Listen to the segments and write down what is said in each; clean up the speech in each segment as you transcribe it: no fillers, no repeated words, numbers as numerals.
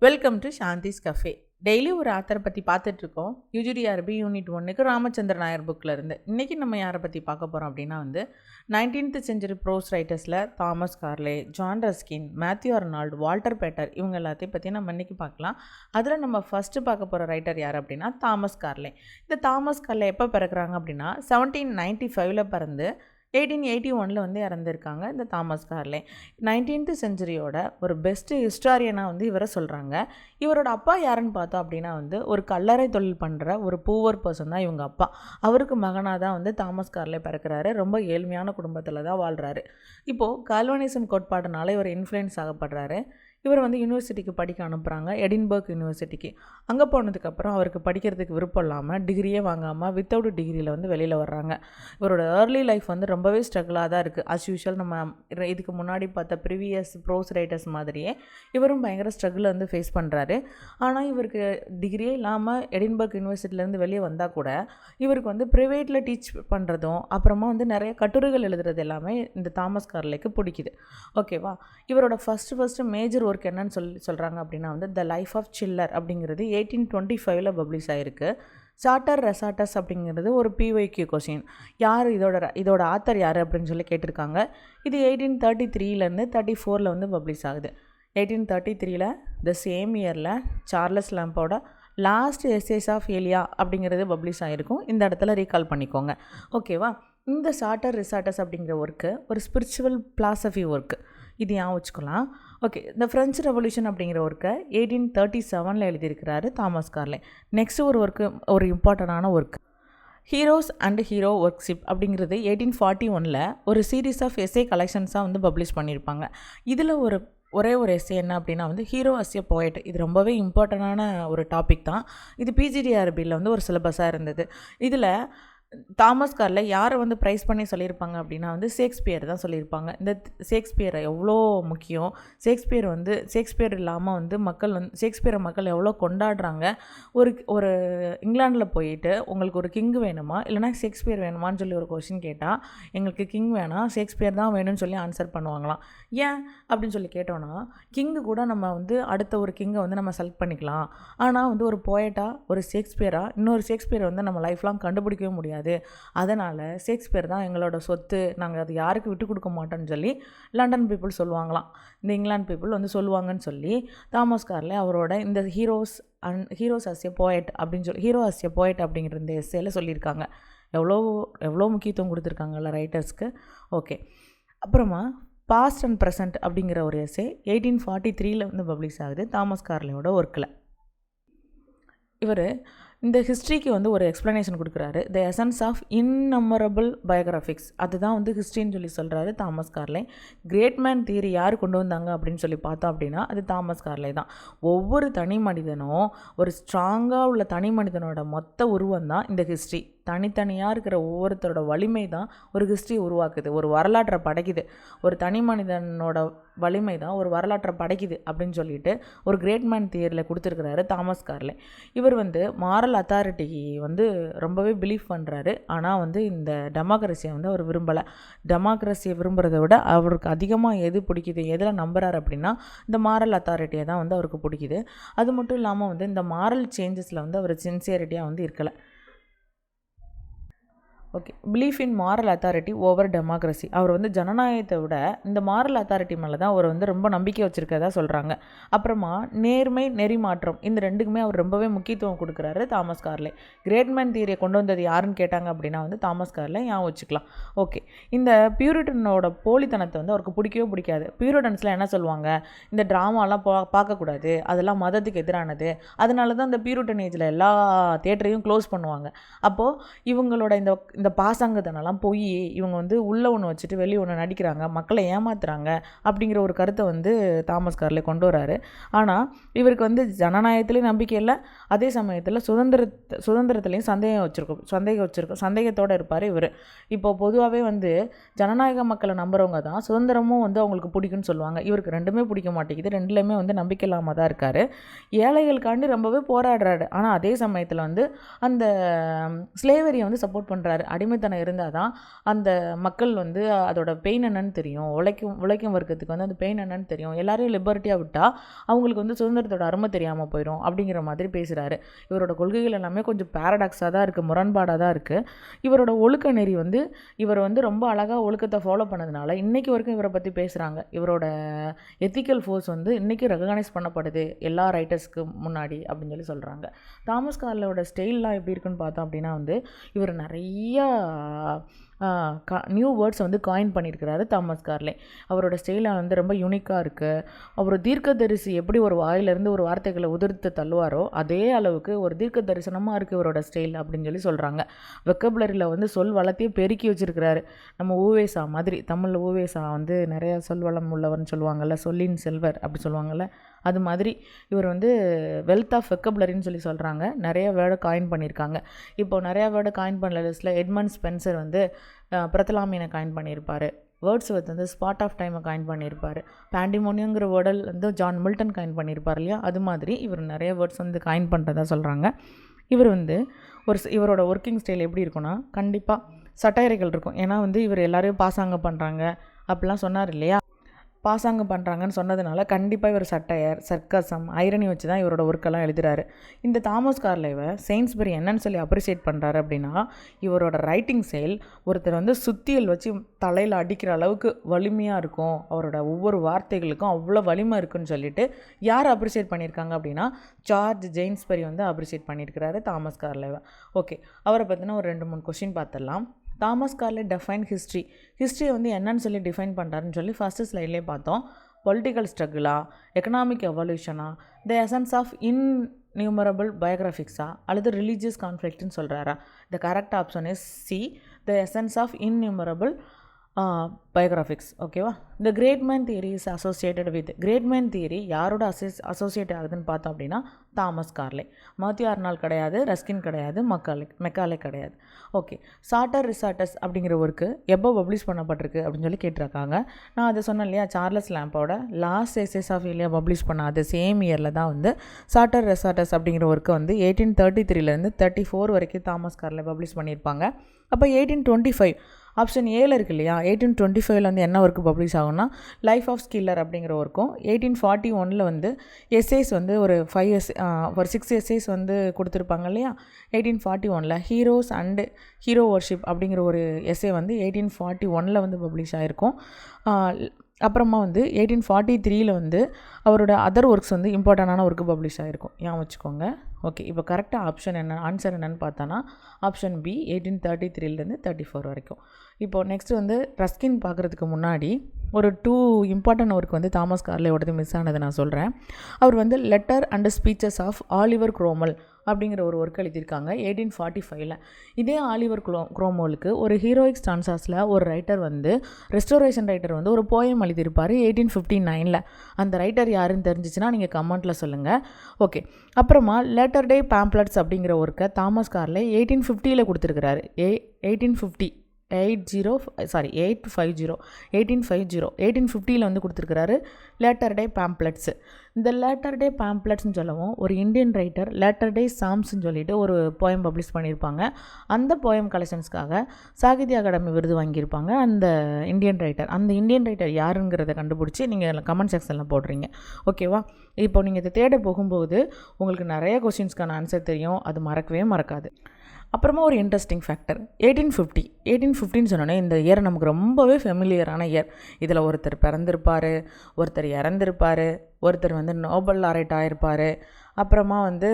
Welcome to Shanthi's cafe. Daily ஒரு ஆத்தரை பற்றி பார்த்துட்ருக்கோம். யூஜிடிஆர்பி யூனிட் 1க்கு ராமச்சந்திர நாயர் புக்கில் இருந்து. இன்றைக்கி நம்ம யாரை பற்றி பார்க்க போகிறோம் அப்படின்னா 19th செஞ்சுரி ப்ரோஸ் ரைட்டர்ஸில் Thomas Carlyle, John Ruskin, Matthew Arnold, Walter Pater இவங்க எல்லாத்தையும் பற்றி நம்ம இன்றைக்கி பார்க்கலாம். அதில் நம்ம ஃபஸ்ட்டு பார்க்க போகிற ரைட்டர் யார் அப்படின்னா தாமஸ் கார்லே. இந்த தாமஸ் கார்லே எப்போ பிறக்கிறாங்க அப்படின்னா 1795 பிறந்து 1881 இறந்துருக்காங்க. இந்த தாமஸ் கார்லே 19th செஞ்சுரியோட ஒரு பெஸ்ட்டு ஹிஸ்டாரியனாக இவரை சொல்கிறாங்க. இவரோட அப்பா யாருன்னு பார்த்தோம் அப்படின்னா ஒரு கல்லறை தொழில் பண்ணுற ஒரு பூவர் பர்சன் தான் இவங்க அப்பா. அவருக்கு மகனாக தான் தாமஸ் கார்லே பிறக்கிறாரு. ரொம்ப ஏழ்மையான குடும்பத்தில் தான் வாழ்கிறாரு. இப்போது கால்வனிசம் கோட்பாடுனால இவர் இன்ஃப்ளூயன்ஸ் ஆகப்படுறாரு. இவர் யூனிவர்சிட்டிக்கு படிக்க அனுப்புகிறாங்க, எடின்பர்க் யூனிவர்சிட்டிக்கு. அங்கே போனதுக்கப்புறம் அவருக்கு படிக்கிறதுக்கு விருப்பம் இல்லாமல் டிகிரியே வாங்காமல் வித்தவுட் டிகிரியில் வெளியில் வர்றாங்க. இவரோட ஏர்லி லைஃப் ரொம்பவே ஸ்ட்ரகிளாக தான் இருக்குது. அஸ் யூஷுவல் நம்ம இதுக்கு முன்னாடி பார்த்த ப்ரீவியஸ் ப்ரோஸ் ரைட்டர்ஸ் மாதிரியே இவரும் பயங்கர ஸ்ட்ரகிளை ஃபேஸ் பண்ணுறாரு. ஆனால் இவருக்கு டிகிரியே இல்லாமல் எடின்பர்க் யூனிவர்சிட்டிலேருந்து வெளியே வந்தால் கூட இவருக்கு ப்ரைவேட்டில் டீச் பண்ணுறதும் அப்புறமா நிறைய கட்டுரைகள் எழுதுறது எல்லாமே இந்த தாமஸ் கார்லேக்கு பிடிக்குது. ஓகேவா? இவரோட ஃபஸ்ட்டு மேஜர் ஒர்க் என்னன்னு சொல்கிறாங்க அப்படின்னா த லைஃப் ஆஃப் சில்லர் அப்படிங்கிறது 1825 பப்ளிஷ் ஆகிருக்கு. சார்ட்டர் ரெசார்ட்டஸ் அப்படிங்கிறது ஒரு PYQ கொஸ்டின். யார் இதோட ஆத்தர் யார் அப்படின்னு சொல்லி கேட்டிருக்காங்க. இது 1833 34 பப்ளிஷ் ஆகுது. 1833 த சேம் இயரில் சார்லஸ் லாம்போட லாஸ்ட் எஸ்ஸேஸ் ஆஃப் ஏலியா அப்படிங்கிறது பப்ளிஷ் ஆகிருக்கும். இந்த இடத்துல ரீகால் பண்ணிக்கோங்க. ஓகேவா? இந்த சார்ட்டர் ரெசார்ட்டஸ் அப்படிங்கிற ஒர்க்கு ஒரு ஸ்பிரிச்சுவல் பிலாசபி ஒர்க்கு. இது ஏன் வச்சுக்கலாம். ஓகே, இந்த ஃப்ரெஞ்சு ரெவல்யூஷன் அப்படிங்கிற ஒர்க்கை 1837 எழுதியிருக்கிறாரு தாமஸ் கார்லே. நெக்ஸ்ட் ஒரு ஒர்க்கு, ஒரு இம்பார்ட்டண்டான work, heroes and hero worship அப்படிங்கிறது 1841 ஒரு சீரீஸ் ஆஃப் எஸ்ஏ கலெக்ஷன்ஸாக பப்ளிஷ் பண்ணியிருப்பாங்க. இதில் ஒரே ஒரு எஸ்ஏ என்ன அப்படின்னா ஹீரோ அஸ் எ போயட். இது ரொம்பவே இம்பார்ட்டண்டான ஒரு டாபிக் தான். இது PGDRBயில் ஒரு சிலபஸாக இருந்தது. இதில் தாமஸ் கார்லே யாரை ப்ரைஸ் பண்ணி சொல்லியிருப்பாங்க அப்படின்னா ஷேக்ஸ்பியர் தான் சொல்லியிருப்பாங்க. இந்த ஷேக்ஸ்பியரை எவ்வளோ முக்கியம், ஷேக்ஸ்பியர் இல்லாமல் ஷேக்ஸ்பியரை மக்கள் எவ்வளோ கொண்டாடுறாங்க. ஒரு இங்கிலாண்டில் போயிட்டு உங்களுக்கு ஒரு கிங் வேணுமா இல்லைனா ஷேக்ஸ்பியர் வேணுமான்னு சொல்லி ஒரு கொஷின் கேட்டால் எங்களுக்கு கிங் வேணாம், ஷேக்ஸ்பியர் தான் வேணும்னு சொல்லி ஆன்சர் பண்ணுவாங்களாம். ஏன் அப்படின்னு சொல்லி கேட்டோன்னா, கிங்கு கூட நம்ம அடுத்த ஒரு கிங்கை நம்ம செலக்ட் பண்ணிக்கலாம். ஆனால் ஒரு போயட்டாக ஒரு ஷேக்ஸ்பியராக இன்னொரு ஷேக்ஸ்பியரை நம்ம லைஃப் லாங் கண்டுபிடிக்கவே முடியாது. அதனால் ஷேக்ஸ்பியர் தான் எங்களோட சொத்து, நாங்கள் அது யாருக்கு விட்டு கொடுக்க மாட்டோன்னு சொல்லி லண்டன் பீப்புள் சொல்லுவாங்களாம். இந்த இங்கிலாந்து பீப்புள் சொல்லுவாங்கன்னு சொல்லி தாமஸ் கார்லே அவரோட இந்த ஹீரோஸ் அஸ் எ போயட் அப்படின்னு சொல்லி ஹீரோ அஸ் எ போயட் அப்படிங்கிற இந்த எஸ்ஸேல சொல்லியிருக்காங்க. எவ்வளோ முக்கியத்துவம் கொடுத்துருக்காங்கல்ல ரைட்டர்ஸ்க்கு. ஓகே, அப்புறமா பாஸ்ட் அண்ட் ப்ரெசன்ட் அப்படிங்கிற ஒரு எஸ்ஸே 1843 பப்ளிஷ் ஆகுது தாமஸ் கார்லேயோட ஒர்க்கில். இவர் இந்த ஹிஸ்ட்ரிக்கு ஒரு எக்ஸ்ப்ளனேஷன் கொடுக்குறாரு. த எசன்ஸ் ஆஃப் இன்நம்பரபிள் பயோகிராஃபிக்ஸ், அதுதான் ஹிஸ்ட்ரின்னு சொல்லி சொல்கிறாரு தாமஸ் கார்லே. கிரேட் மேன் தியரி யார் கொண்டு வந்தாங்க அப்படின்னு சொல்லி பார்த்தோம் அப்படின்னா அது தாமஸ் கார்லே தான். ஒவ்வொரு தனி மனிதனும் ஒரு ஸ்ட்ராங்காக உள்ள தனி மனிதனோட மொத்த உருவம் தான் இந்த ஹிஸ்ட்ரி. தனித்தனியாக இருக்கிற ஒவ்வொருத்தரோட வலிமை தான் ஒரு ஹிஸ்ட்ரி உருவாக்குது, ஒரு வரலாற்றை படைக்குது. ஒரு தனி மனிதனோட வலிமை தான் ஒரு வரலாற்றை படைக்குது அப்படின்னு சொல்லிட்டு ஒரு கிரேட் மேன் தியரியில் கொடுத்துருக்கிறாரு தாமஸ் கார்லே. இவர் மாரல் அத்தாரிட்டி ரொம்பவே பிலீவ் பண்ணுறாரு. ஆனால் இந்த டெமோக்ரஸியை அவர் விரும்பலை. டெமோக்ரஸியை விரும்புகிறத விட அவருக்கு அதிகமாக எது பிடிக்குது, எதில் நம்புறாரு அப்படின்னா இந்த மாரல் அத்தாரிட்டியை தான் அவருக்கு பிடிக்குது. அது மட்டும் இல்லாமல் இந்த மாரல் சேஞ்சஸில் அவர் சின்சியரிட்டியாக இருக்கலை. Okay, belief in moral authority over democracy. அவர் ஜனநாயகத்தை விட இந்த மாரல் அத்தாரிட்டி மேலே தான் அவர் ரொம்ப நம்பிக்கை வச்சுருக்கதா சொல்கிறாங்க. அப்புறமா நேர்மை, நெறி மாற்றம், இந்த ரெண்டுக்குமே அவர் ரொம்பவே முக்கியத்துவம் கொடுக்குறாரு தாமஸ் கார்லே. கிரேட் மேன் தியரியை கொண்டு வந்தது யாருன்னு கேட்டாங்க அப்படின்னா தாமஸ் கார்லே ஏன் வச்சுக்கலாம். ஓகே, இந்த பியூரிட்டனோட போலித்தனத்தை அவருக்கு பிடிக்கவே பிடிக்காது. பியூரிட்டன்ஸில் என்ன சொல்லுவாங்க, இந்த ட்ராமாலாம் பார்க்கக்கூடாது, அதெல்லாம் மதத்துக்கு எதிரானது, அதனால தான் இந்த பியூரிட்டன் ஏஜில் எல்லா தேட்டரையும் க்ளோஸ் பண்ணுவாங்க. அப்போது இவங்களோட இந்த பாசாங்கத்தனெல்லாம் போய் இவங்க உள்ளே ஒன்று வச்சுட்டு வெளியே ஒன்று நடிக்கிறாங்க, மக்களை ஏமாத்துறாங்க அப்படிங்கிற ஒரு கருத்தை தாமஸ் கார்லே கொண்டு வராரு. ஆனால் இவருக்கு ஜனநாயகத்துலேயும் நம்பிக்கை இல்லை, அதே சமயத்தில் சுதந்திரத்துலேயும் சந்தேகத்தோடு இருப்பார் இவர். இப்போ பொதுவாகவே ஜனநாயக மக்களை நம்புறவங்க தான் சுதந்திரமும் அவங்களுக்கு பிடிக்குன்னு சொல்லுவாங்க. இவருக்கு ரெண்டுமே பிடிக்க மாட்டேங்குது, ரெண்டுலேயுமே நம்பிக்கை இல்லாமல் தான் இருக்கார். ஏழைகளுக்காண்டி ரொம்பவே போராடுறாரு. ஆனால் அதே சமயத்தில் அந்த ஸ்லேவரியை சப்போர்ட் பண்ணுறாரு. அடிமைத்தனம் இருந்தால் தான் அந்த மக்கள் வந்து அதோட பெயின் என்னன்னு தெரியும், உழைக்கும் வர்க்கத்துக்கு வந்து அந்த பெயின் என்னன்னு தெரியும். எல்லாரையும் லிபர்ட்டியாக விட்டால் அவங்களுக்கு வந்து சுதந்திரத்தோட அருமை தெரியாமல் போயிடும் அப்படிங்கிற மாதிரி பேசுகிறாரு. இவரோட கொள்கைகள் எல்லாமே கொஞ்சம் பேரடாக்ஸாக தான் இருக்குது, முரண்பாடாக தான் இருக்குது. இவரோட ஒழுக்க நெறி வந்து இவர் வந்து ரொம்ப அழகாக ஒழுக்கத்தை ஃபாலோ பண்ணதுனால இன்றைக்கி வரைக்கும் இவரை பற்றி பேசுகிறாங்க. இவரோட எத்திக்கல் ஃபோர்ஸ் வந்து இன்றைக்கி ரெகனைஸ் பண்ணப்படுது எல்லா ரைட்டர்ஸ்க்கு முன்னாடி அப்படின்னு சொல்லி சொல்கிறாங்க. தாமஸ் கார்லோட ஸ்டைல்லாம் எப்படி இருக்குன்னு பார்த்தோம் அப்படின்னா வந்து இவர் நிறையா நியூ வேர்ட்ஸ் வந்து காயின் பண்ணியிருக்கிறாரு தாமஸ் கார்லே. அவரோட ஸ்டைலில் வந்து ரொம்ப யூனிக்காக இருக்குது. அவர் தீர்க்கதரிசி எப்படி ஒரு வாயிலிருந்து ஒரு வார்த்தைகளை உதிர்த்து தள்ளுவாரோ அதே அளவுக்கு ஒரு தீர்க்க தரிசனமாக இருக்குது இவரோட ஸ்டைல் அப்படின்னு சொல்லி சொல்கிறாங்க. வெக்கபுலரியில் வந்து சொல் வளத்தையே பெருக்கி வச்சுருக்கிறாரு. நம்ம ஊவேசா மாதிரி, தமிழில் ஊவேசா வந்து நிறையா சொல் வளம் உள்ளவர்னு சொல்லுவாங்கள்ல, சொல்லின் செல்வர் அப்படி சொல்லுவாங்கள்ல, அது மாதிரி இவர் வந்து வெல்த் ஆஃப் வெக்கபுலரின்னு சொல்லி சொல்கிறாங்க. நிறைய வேர்டை காயின் பண்ணியிருக்காங்க. இப்போ நிறையா வேர்டை காயின் பண்ண லிஸ்ட்டில் எட்மண்ட் ஸ்பென்சர் வந்து பிரத்தலாமீனை காயின் பண்ணியிருப்பார். வேர்ட்ஸ்வர்த் வந்து ஸ்பாட் ஆஃப் டைமை காயின் பண்ணியிருப்பார். பேண்டிமோனியங்கிற வேர்டல் வந்து ஜான் மில்டன் காயின் பண்ணியிருப்பார் இல்லையா, அது மாதிரி இவர் நிறைய வேர்ட்ஸ் வந்து காயின் பண்ணுறதா சொல்கிறாங்க. இவர் வந்து இவரோட ஒர்க்கிங் ஸ்டைல் எப்படி இருக்குன்னா கண்டிப்பாக சட்டையறைகள் இருக்கும். ஏன்னா வந்து இவர் எல்லாரையும் பாசாங்க பண்ணுறாங்க அப்படிலாம் சொன்னார் இல்லையா, பாசாங்க பண்ணுறாங்கன்னு சொன்னதுனால கண்டிப்பாக இவர் சட்டையர், சர்க்கசம், ஐரணி வச்சு தான் இவரோட ஒர்க்கெல்லாம் எழுதுகிறாரு. இந்த தாமஸ் கார்லைவை செயின்ஸ்பரி என்னன்னு சொல்லி அப்ரிஷியேட் பண்ணுறாரு அப்படின்னா இவரோட ரைட்டிங் ஸ்டைல் ஒருத்தர் வந்து சுத்தியல் வச்சு தலையில் அடிக்கிற அளவுக்கு வலிமையாக இருக்கும், அவரோட ஒவ்வொரு வார்த்தைகளுக்கும் அவ்வளோ வலிமை இருக்குன்னு சொல்லிட்டு யார் அப்ரிஷியேட் பண்ணியிருக்காங்க அப்படின்னா ஜார்ஜ் ஜெயின்ஸ்பரி வந்து அப்ரிஷியேட் பண்ணியிருக்கிறாரு தாமஸ் கார்லைவை. ஓகே, அவரை பற்றின ஒரு 2-3 கொஸ்டின் பார்த்துடலாம். தாமஸ் கார்லே டிஃபைன் ஹிஸ்ட்ரியை வந்து என்னன்னு சொல்லி டிஃபைன் பண்ணுறாருன்னு சொல்லி ஃபஸ்ட்டு ஸ்லைட்லேயே பார்த்தோம். பொலிட்டிக்கல் ஸ்ட்ரகிளா, எக்கனாமிக் எவல்யூஷனா, த எசன்ஸ் ஆஃப் இன்நியூமரபிள் பயோகிராஃபிக்ஸா அல்லது ரிலீஜியஸ் கான்ஃப்ளிக்ட்னு சொல்கிறாரா? The correct option is C, the essence of innumerable biographies. ஓகேவா? இந்த great man theory is associated with, great man theory யாரோட அசோசியேட் ஆகுதுன்னு பார்த்தோம் அப்படின்னா தாமஸ் கார்லே. மாத்யூ ஆர்னால்ட் கிடையாது, ரஸ்கின் கிடையாது, மெக்காலே கிடையாது. ஓகே, சார்ட்டர் ரிசார்ட்டஸ் அப்படிங்கிற ஒர்க்கு எப்போ பப்ளிஷ் பண்ணப்பட்டிருக்கு அப்படின்னு சொல்லி கேட்டிருக்காங்க. நான் அதை சொன்னேன் இல்லையா, சார்லஸ் லாம்போட last essays of Elia publish பண்ண அது சேம் இயரில் தான் வந்து சார்ட்டர் ரிசார்ட்டஸ் அப்படிங்கிற ஒர்க்கை வந்து 1833 34 வரைக்கும் தாமஸ் கார்லே பப்ளிஷ் பண்ணியிருப்பாங்க. அப்போ 1825 ஆப்ஷன் ஏல இருக்கு இல்லையா, 1825 வந்து என்ன ஒர்க்கு பப்ளிஷ் ஆகும்னா லைஃப் ஆஃப் ஸ்கில்லர் அப்படிங்கிற ஒர்க்கும், 1841 வந்து எஸ்ஏஸ் வந்து ஒரு 6 எஸ்ஏஸ் வந்து கொடுத்துருப்பாங்க இல்லையா. 1841 ஹீரோஸ் அண்டு ஹீரோ வர்ஷிப் அப்படிங்கிற ஒரு எஸ்ஏ வந்து 1841 வந்து பப்ளிஷ் ஆகிருக்கும். அப்புறமா வந்து 1843 வந்து அவரோட அதர் ஒர்க்ஸ் வந்து இம்பார்ட்டண்டான ஒர்க்கு பப்ளிஷ் ஆகிருக்கும், ஏன் வச்சுக்கோங்க. ஓகே, இப்போ கரெக்டாக ஆன்சர் என்னென்னு பார்த்தோன்னா ஆப்ஷன் பி 1833 34 வரைக்கும். இப்போது நெக்ஸ்ட்டு வந்து ரஸ்கின் பார்க்குறதுக்கு முன்னாடி ஒரு 2 இம்பார்ட்டன்ட் ஒர்க் வந்து தாமஸ் கார்லேயோடது மிஸ் ஆனது நான் சொல்கிறேன். அவர் வந்து letter and speeches of Oliver Cromwell அப்படிங்கிற ஒரு ஒர்க் எழுதியிருக்காங்க 1845. இதே ஆலிவர் குரோமோலுக்கு ஒரு ஹீரோயிக் ஸ்டான்சாஸில் ஒரு ரைட்டர் வந்து ரெஸ்டோரேஷன் ரைட்டர் வந்து ஒரு போயம் எழுதியிருப்பார் 1859. அந்த ரைட்டர் யாருன்னு தெரிஞ்சிச்சுன்னா நீங்கள் கமெண்ட்டில் சொல்லுங்கள். ஓகே, அப்புறமா லேட்டர் டே பேம்ப்ளெட்ஸ் அப்படிங்கிற ஒர்க்கை தாமஸ் கார்லே 1850 கொடுத்துருக்கிறாரு. 1850 வந்து கொடுத்துருக்கிறாரு லேட்டர் டே பேம்ப்ளெட்ஸு. இந்த லேட்டர் டே பேம்ப்ளெட்ஸ்னு சொல்லவும் ஒரு இந்தியன் ரைட்டர் லேட்டர் டே சாம்ஸ்ன்னு சொல்லிட்டு ஒரு போயம் பப்ளிஷ் பண்ணியிருப்பாங்க. அந்த போயம் கலெக்ஷன்ஸ்க்காக சாகித்ய அகாடமி விருது வாங்கியிருப்பாங்க அந்த இந்தியன் ரைட்டர் யாருங்கிறத கண்டுபிடிச்சி நீங்கள் கமெண்ட் செக்ஷனில் போடுறீங்க. ஓகேவா? இப்போ நீங்கள் இதை தேட போகும்போது உங்களுக்கு நிறைய கொஸ்டின்ஸ்க்கான ஆன்சர் தெரியும், அது மறக்கவே மறக்காது. அப்புறமா ஒரு இன்ட்ரெஸ்டிங் ஃபேக்டர் 1850 சொன்னோன்னே இந்த இயர் நமக்கு ரொம்பவே ஃபெமிலியரான இயர். இதில் ஒருத்தர் பிறந்திருப்பார், ஒருத்தர் இறந்திருப்பார், ஒருத்தர் வந்து நோபல் லாரைட் ஆகிருப்பார். அப்புறமா வந்து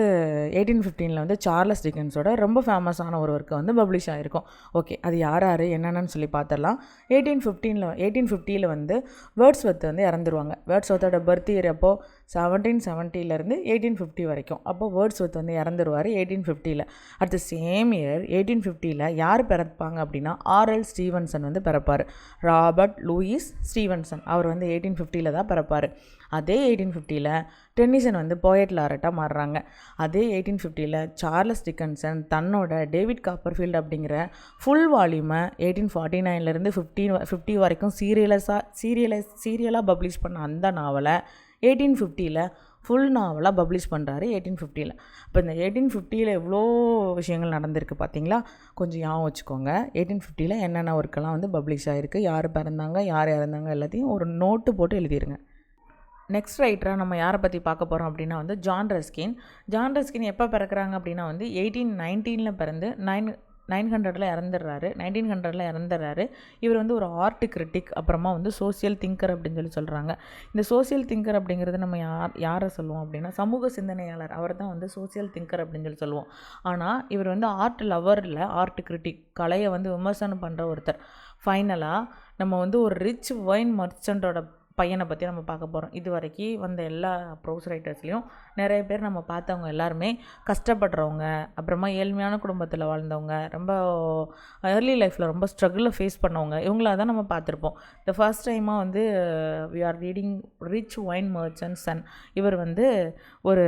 1815 வந்து சார்லஸ் டிக்கன்ஸோட ரொம்ப ஃபேமஸான ஒரு ஒர்க்கு வந்து பப்ளிஷ் ஆகிருக்கும். ஓகே, அது யார் என்னென்னு சொல்லி பார்த்துடலாம். 1850 வந்து வேர்ட்ஸ்வர்த் வந்து இறந்துருவாங்க. வேர்ட்ஸ்வர்த்தோட பர்த் இயர் அப்போது 1770 1850 வரைக்கும். அப்போ வேர்ட்ஸ்வர்த் வந்து இறந்துருவார் 1850. அடுத்த சேம் இயர் 1850 யார் பிறப்பாங்க அப்படின்னா ஆர்எல் ஸ்டீவன்சன் வந்து பிறப்பார். ராபர்ட் லூயிஸ் ஸ்டீவன்சன் அவர் வந்து 1850 தான் பிறப்பார். அதே 1850 டென்னிசன் வந்து போயட் லாரட்டாக மாறுறாங்க. அதே 1850 சார்லஸ் டிக்கன்சன் தன்னோட டேவிட் காப்பர்ஃபீல்டு அப்படிங்கிற ஃபுல் வால்யூமை 1849 50 வரைக்கும் சீரியலாக பப்ளிஷ் பண்ண அந்த நாவலை 1850 ஃபுல் நாவலாக பப்ளிஷ் பண்ணுறாரு 1850. இப்போ இந்த 1850 எவ்வளோ விஷயங்கள் நடந்திருக்கு பார்த்தீங்களா? கொஞ்சம் ஞாபகம் வச்சுக்கோங்க. 1850 என்னென்ன ஒர்க்கெல்லாம் வந்து பப்ளிஷ் ஆகிருக்கு, யார் பிறந்தாங்க, யார் இறந்தாங்க, எல்லாத்தையும் ஒரு நோட்டு போட்டு எழுதிருங்க. நெக்ஸ்ட் ரைட்டராக நம்ம யாரை பற்றி பார்க்க போகிறோம் அப்படின்னா வந்து ஜான் ரஸ்கின். ஜான் ரஸ்கின் எப்போ பிறக்கிறாங்க அப்படின்னா வந்து 1819 பிறந்து 1900 இறந்துடுறாரு. இவர் வந்து ஒரு ஆர்ட் கிரிட்டிக், அப்புறமா வந்து சோசியல் திங்கர் அப்படின்னு சொல்கிறாங்க. இந்த சோசியல் திங்கர் அப்படிங்கிறது நம்ம யாரை சொல்லுவோம் அப்படின்னா சமூக சிந்தனையாளர். அவர் தான் வந்து சோசியல் திங்கர் அப்படின்னு சொல்லுவோம். ஆனால் இவர் வந்து ஆர்ட் லவரில் ஆர்ட் கிரிட்டிக், கலையை வந்து விமர்சனம் பண்ணுற ஒருத்தர். ஃபைனலாக நம்ம வந்து ஒரு ரிச் வைன் மர்ச்சண்டோட பையனை பற்றி நம்ம பார்க்க போகிறோம். இது வரைக்கும் வந்த எல்லா ப்ரோஸ் ரைட்டர்ஸ்லேயும் நிறைய பேர் நம்ம பார்த்தவங்க எல்லாருமே கஷ்டப்படுறவங்க, அப்புறமா ஏழ்மையான குடும்பத்தில் வாழ்ந்தவங்க, ரொம்ப ஏர்லி லைஃப்பில் ரொம்ப ஸ்ட்ரகிளை ஃபேஸ் பண்ணவங்க, இவங்களாக தான் நம்ம பார்த்துருப்போம். இந்த ஃபர்ஸ்ட் டைமாக வந்து we are reading rich wine merchant son. இவர் வந்து ஒரு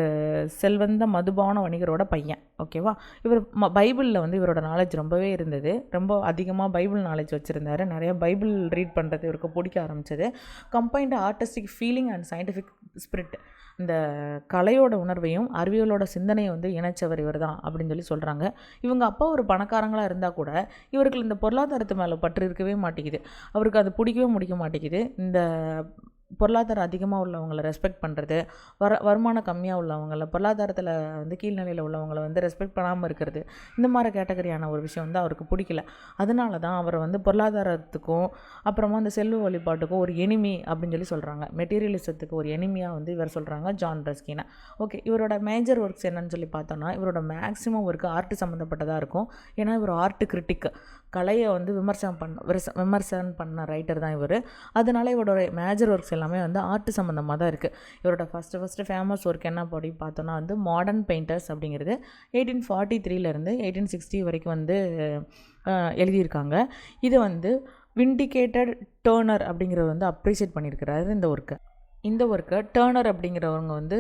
செல்வந்த மதுபான வணிகரோட பையன். ஓகேவா? இவர் பைபிளில் வந்து இவரோட நாலேஜ் ரொம்பவே இருந்தது. ரொம்ப அதிகமாக பைபிள் நாலேஜ் வச்சுருந்தார். நிறைய பைபிள் ரீட் பண்ணுறது இவருக்கு பிடிக்க ஆரம்பிச்சது. Combined artistic feeling and scientific spirit, இந்த கலையோட உணர்வையும் அறிவியலோட சிந்தனையை வந்து இணைச்சவர் இவர் தான் அப்படின்னு சொல்கிறாங்க. இவங்க அப்பா ஒரு பணக்காரங்களாக இருந்தால் கூட இவருக்கு இந்த பொருளாதாரத்து மேலே பற்று இருக்கவே மாட்டேங்குது. அவருக்கு அது பிடிக்கவே மாட்டேங்குது. இந்த பொருளாதாரம் அதிகமாக உள்ளவங்களை ரெஸ்பெக்ட் பண்ணுறது, வருமானம் கம்மியாக உள்ளவங்களை, பொருளாதாரத்தில் வந்து கீழ்நிலையில் உள்ளவங்களை வந்து ரெஸ்பெக்ட் பண்ணாமல் இருக்கிறது, இந்த மாதிரி கேட்டகரியான ஒரு விஷயம் வந்து அவருக்கு பிடிக்கல. அதனால தான் அவர் வந்து பொருளாதாரத்துக்கும் அப்புறமா அந்த செல்வ வழிபாட்டுக்கும் ஒரு எனிமி அப்படின்னு சொல்கிறாங்க. மெட்டீரியலிசத்துக்கு ஒரு எனிமியாக வந்து இவர் சொல்கிறாங்க ஜான் ரஸ்கினை. ஓகே, இவரோட மேஜர் ஒர்க்ஸ் என்னன்னு பார்த்தோன்னா இவரோட மேக்ஸிமம் ஒர்க்கு ஆர்ட் சம்மந்தப்பட்டதாக இருக்கும். ஏன்னா இவர் ஆர்ட் கிரிட்டிக், கலையை வந்து விமர்சனம் பண்ண ரைட்டர் தான் இவர். அதனால் இவரோட மேஜர் ஒர்க்ஸ் எல்லாமே வந்து ஆர்ட் சம்மந்தமாக தான் இருக்குது. இவரோட ஃபஸ்ட்டு ஃபேமஸ் ஒர்க் என்ன படி பார்த்தோன்னா வந்து மாடர்ன் பெயிண்டர்ஸ் அப்படிங்கிறது 1843 1860 வரைக்கும் வந்து எழுதியிருக்காங்க. இது வந்து விண்டிகேட்டட் டர்னர் அப்படிங்கிறவர் வந்து அப்ரிஷியேட் பண்ணியிருக்கிறாரு இந்த ஒர்க்கை டர்னர் அப்படிங்கிறவங்க வந்து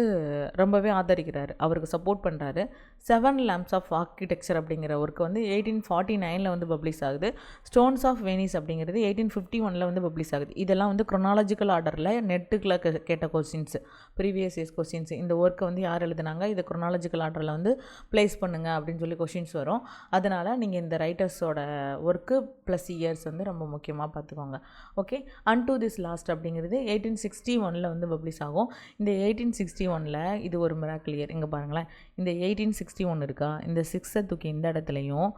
ரொம்பவே ஆதரிக்கிறாரு, அவருக்கு சப்போர்ட் பண்ணுறாரு. 7 லேம்ப்ஸ் ஆஃப் ஆர்கிடெக்சர் அப்படிங்கிற ஒர்க்கு வந்து 1849 வந்து பப்ளிஷ் ஆகுது. ஸ்டோன்ஸ் ஆஃப் வெனிஸ் அப்படிங்கிறது 1851 வந்து பப்ளிஷ் ஆகுது. இதெல்லாம் வந்து குரோனாலஜிக்கல் ஆர்டரில் நெட்டுக்குள்ள கேட்ட கொஸ்டின்ஸு, ப்ரீவியஸ் இயர்ஸ் கொஸ்டின்ஸ். இந்த ஒர்க்கை வந்து யார் எழுதுனாங்க, இது குரோனாலஜிக்கல் ஆர்டரில் வந்து ப்ளேஸ் பண்ணுங்கள் அப்படின்னு கொஸ்டின்ஸ் வரும். அதனால் நீங்கள் இந்த ரைட்டர்ஸோட ஒர்க்கு ப்ளஸ் இயர்ஸ் வந்து ரொம்ப முக்கியமாக பார்த்துக்கோங்க. ஓகே, அன்டு திஸ் லாஸ்ட் அப்படிங்கிறது 1861 வந்து பப்ளிஷ் ஆகும். இந்த 1861 இது ஒரு மிராக்கிள் இயர். இங்கே பாருங்களேன், இந்த 1861 இருக்கா, இந்த 6 தூக்கி இந்த இடத்துலையும்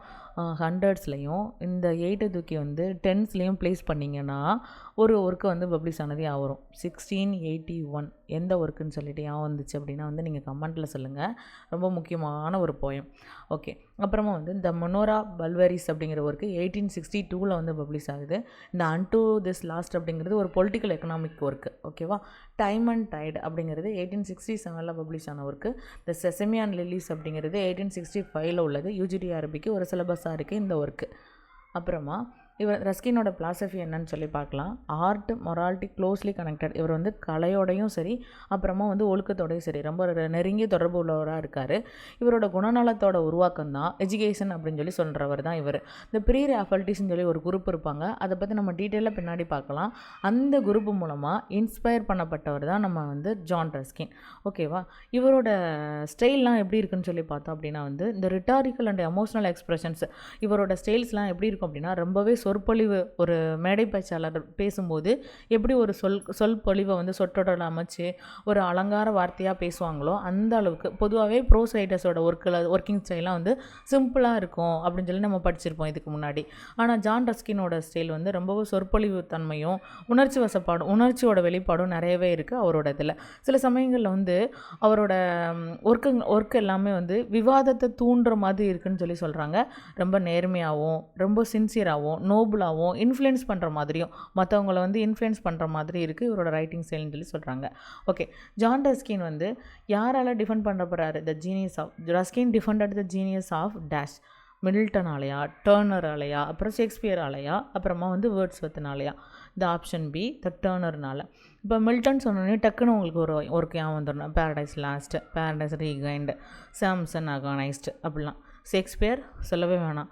100ஸ்லையும் இந்த 8 தூக்கி வந்து 10ஸ்லையும் ப்ளேஸ் பண்ணிங்கன்னா ஒரு ஒர்க்கு வந்து பப்ளிஷ் ஆனதே ஆகும். 1681 எந்த ஒர்க்குன்னு சொல்லிட்டு யான் வந்துச்சு அப்படின்னா வந்து நீங்கள் கமெண்ட்டில் சொல்லுங்கள். ரொம்ப முக்கியமான ஒரு போயம். ஓகே, அப்புறமா வந்து இந்த மொனோரா பல்வரிஸ் அப்படிங்கிற ஒர்க்கு 1862 வந்து பப்ளிஷ் ஆகுது. இந்த அன்டு திஸ் லாஸ்ட் அப்படிங்கிறது ஒரு பொலிட்டிக்கல் எக்கனாமிக் ஒர்க்கு. ஓகேவா? டைம் அண்ட் டைட் அப்படிங்கிறது 1867 பப்ளிஷ் ஆன work. The sesame and lilies அப்படிங்கிறது 1865 உள்ளது. UGTRBக்கு ஒரு சிலபஸாக இருக்குது இந்த ஒர்க்கு. அப்புறமா இவர் ரஸ்கினோட பிலாசபி என்னன்னு பார்க்கலாம். Art morality closely connected. இவர் வந்து கலையோடையும் சரி, அப்புறமா வந்து ஒழுக்கத்தோடையும் சரி ரொம்ப நெருங்கிய தொடர்பு உள்ளவராக இருக்கார். இவரோட குணநலத்தோட உருவாக்கம் தான் எஜுகேஷன் அப்படின்னு சொல்கிறவர் தான் இவர். இந்த ப்ரீ ஃபேக்கல்ட்டிஸ்ன்னு ஒரு குரூப் இருப்பாங்க, அதை பற்றி நம்ம டீட்டெயிலாக பின்னாடி பார்க்கலாம். அந்த குரூப் மூலமாக இன்ஸ்பயர் பண்ணப்பட்டவர் தான் நம்ம வந்து ஜான் ரஸ்கின். ஓகேவா? இவரோட ஸ்டைல்லாம் எப்படி இருக்குன்னு பார்த்தோம் அப்படின்னா வந்து இந்த ரிட்டாரிக்கல் அண்ட் எமோஷனல் எக்ஸ்பிரஷன்ஸ், இவரோட ஸ்டைல்ஸ்லாம் எப்படி இருக்கும் அப்படின்னா ரொம்பவே சொற்பொழிவு, ஒரு மேடை பேச்சாளர் பேசும்போது எப்படி ஒரு சொற்பொழிவை வந்து சொற்றொடரில் அமைச்சு ஒரு அலங்கார வார்த்தையாக பேசுவாங்களோ அந்த அளவுக்கு. பொதுவாகவே ப்ரோஸ் ரைட்டர்ஸோட ஒர்க்கிங் ஸ்டைலாம் வந்து சிம்பிளாக இருக்கும் அப்படின்னு நம்ம படிச்சிருப்போம் இதுக்கு முன்னாடி. ஆனால் ஜான் ரஸ்கினோட ஸ்டைல் வந்து ரொம்பவும் சொற்பொழிவு தன்மையும் உணர்ச்சியோட வெளிப்பாடும் நிறையவே இருக்குது அவரோட இதில். சில சமயங்களில் வந்து அவரோட ஒர்க்கு எல்லாமே வந்து விவாதத்தை தூண்டுற மாதிரி இருக்குன்னு சொல்கிறாங்க. ரொம்ப நேர்மையாகவும் ரொம்ப சின்சியராகவும் நோபலாகவும் இன்ஃப்ளூயன்ஸ் பண்ணுற மாதிரியும் மற்றவங்களை வந்து இன்ஃப்ளூயன்ஸ் பண்ணுற மாதிரி இருக்குது இவரோட ரைட்டிங் ஸ்டைல்னு சொல்கிறாங்க. ஓகே, ஜான் ரஸ்கின் வந்து யாரால் டிஃபெண்ட் பண்ண போகிறாரு? The genius of Ruskin defended the genius of dash, Middleton ஆலையா, டர்னர் ஆலையா, அப்புறம் ஷேக்ஸ்பியர் ஆலையா, அப்புறமா வந்து வேர்ட்ஸ்வர்த்னாலையா? த ஆப்ஷன் பி, த டர்னர்னால. இப்போ மில்டன் சொன்னோடனே டக்குன்னு உங்களுக்கு ஒரு ஞாபகம் வந்துடணும். Paradise Lost, Paradise Regained, Samson Agonistes அப்படிலாம். ஷேக்ஸ்பியர் சொல்லவே வேணாம்.